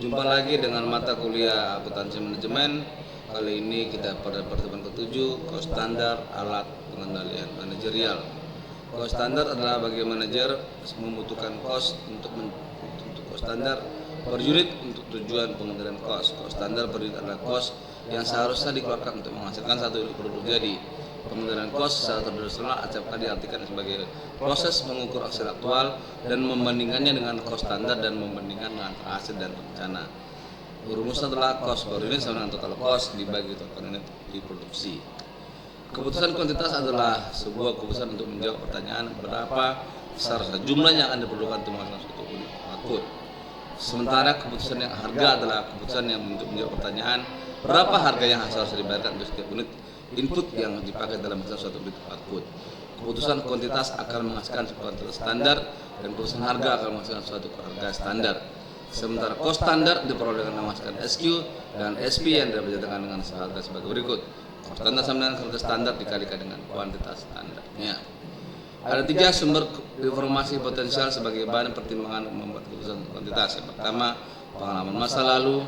Jumpa lagi dengan mata kuliah akuntansi manajemen. Kali ini kita pada pertemuan ke-7, cost standar alat pengendalian manajerial. Cost standar adalah bagi manajer membutuhkan cost untuk cost standar per unit untuk tujuan pengendalian cost. Cost standar per unit adalah cost yang seharusnya dikeluarkan untuk menghasilkan satu unit produk jadi. Pengendalian cost secara tradisional acapkali diartikan sebagai proses mengukur hasil aktual dan membandingkannya dengan cost standar dan membandingkan dengan hasil dan rencana. Rumusnya adalah cost per unit sama dengan total cost dibagi total unit diproduksi. Keputusan kuantitas adalah sebuah keputusan untuk menjawab pertanyaan berapa besar jumlah yang akan diperlukan untuk menghasilkan suatu unit output. Sementara keputusan yang harga adalah keputusan yang untuk menjawab pertanyaan berapa harga yang harus dibayarkan untuk setiap unit input yang dipakai dalam menghasilkan suatu unit output. Keputusan kuantitas akan menghasilkan kuantitas standar dan keputusan harga akan menghasilkan suatu harga standar. Sementara cost standar diperoleh dengan menghasilkan SQ dan SP yang dibacakan dengan harga sebagai berikut. Cost standar sama dengan harga standar dikalikan dengan kuantitas standarnya. Ada 3 sumber informasi potensial sebagai bahan pertimbangan membuat keputusan kuantitas. Yang pertama, pengalaman masa lalu,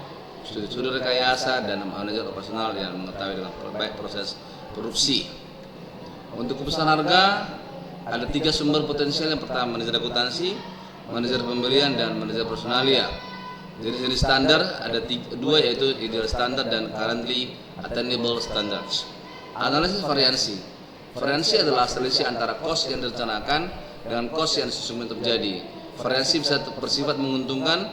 studi rekayasa, dan manajer operasional yang mengetahui dengan baik proses produksi. Untuk keputusan harga, ada 3 sumber potensial. Yang pertama, manajer akuntansi, manajer pembelian, dan manajer personalia. Jenis-jenis standar ada 2, yaitu ideal standard dan currently attainable standards. Analisis variansi. Variansi adalah selisih antara cost yang direncanakan dengan cost yang sesungguhnya terjadi. Variansi bisa bersifat menguntungkan,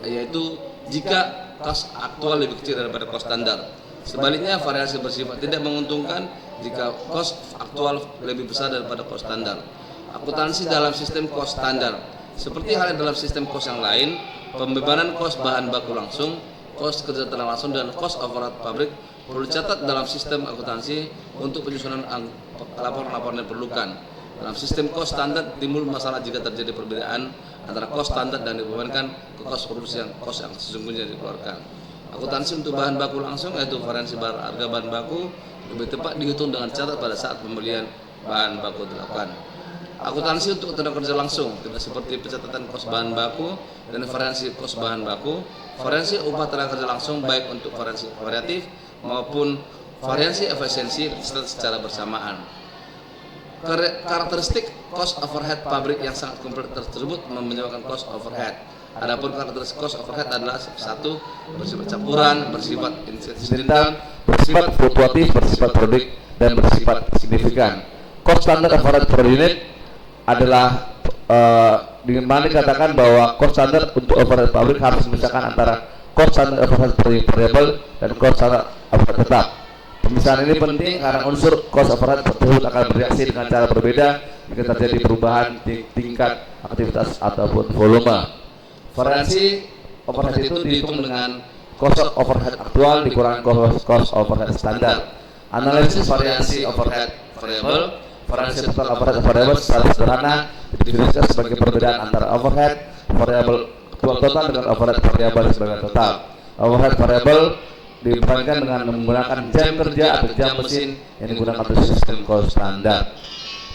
yaitu jika cost aktual lebih kecil daripada cost standar. Sebaliknya, variasi bersifat tidak menguntungkan jika cost aktual lebih besar daripada cost standar. Akuntansi dalam sistem cost standar. Seperti halnya dalam sistem cost yang lain, pembebanan cost bahan baku langsung, cost kerja tenaga langsung, dan cost overhead pabrik perlu dicatat dalam sistem akuntansi untuk penyusunan laporan-laporan yang diperlukan. Dalam sistem cost standar timbul masalah jika terjadi perbedaan antara cost standar dan dibebankan ke cost produksi yang cost yang sesungguhnya dikeluarkan. Akuntansi untuk bahan baku langsung, yaitu variansi harga bahan baku, lebih tepat dihitung dengan catat pada saat pembelian bahan baku dilakukan. Akuntansi untuk tenaga kerja langsung tidak seperti pencatatan cost bahan baku dan variansi cost bahan baku. Variansi upah tenaga kerja langsung baik untuk variansi variatif maupun variansi efisiensi secara bersamaan. Karakteristik cost overhead pabrik yang sangat kompleks tersebut menyebabkan cost overhead. Adapun karakteristik cost overhead adalah 1. Bersifat campuran, bersifat insidental, bersifat fluktuatif, bersifat produk, dan bersifat signifikan. Cost standard overhead per unit adalah dengan mana dikatakan bahwa cost standard untuk overhead pabrik harus memisahkan antara cost standard overhead per variable dan cost standard overhead tetap. Pemisahan ini penting karena unsur cost overhead tersebut akan bereaksi dengan cara berbeda jika terjadi perubahan tingkat aktivitas ataupun volume. Variansi overhead itu dihitung dengan cost overhead aktual dikurangi cost overhead standar. Analisis variansi overhead variable. Variansi total overhead variable secara sederhana didefinisikan sebagai perbedaan antara overhead variable total dengan overhead variable sebagai total. Overhead variable dibandingkan dengan menggunakan jam kerja atau jam mesin yang digunakan untuk sistem cost standar.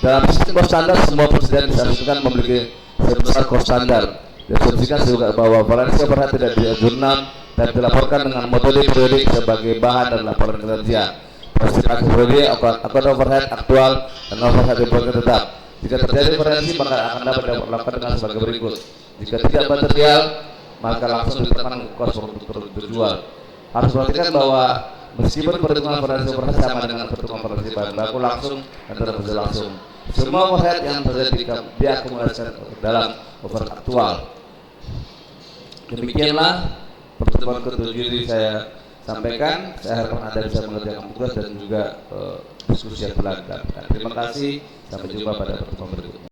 Dalam sistem cost standar, semua persediaan diasumsikan memiliki sebesar cost standar. Diasumsikan juga bahwa variansi overhead tidak dijurnal dan dilaporkan dengan metode periodik sebagai bahan dan laporan kinerja. Persediaan periode akan overhead aktual dan overhead dibuat tetap. Jika terjadi variansi maka akan dapat dilakukan dengan sebagai berikut. Jika tidak material maka langsung ditetapkan cost produk terjual. Harus perhatikan bahwa meskipun perhitungan variansi overhead sama dengan perhitungan variansi bahan baku langsung dan tenaga kerja langsung, semua overhead yang terjadi diakumulasikan dalam overhead aktual. Demikianlah pertemuan ke-7 ini saya sampaikan. Saya harap Anda bisa mengerjakan tugas dan juga diskusi yang telah dilakukan. Terima kasih. Sampai jumpa pada pertemuan berikutnya.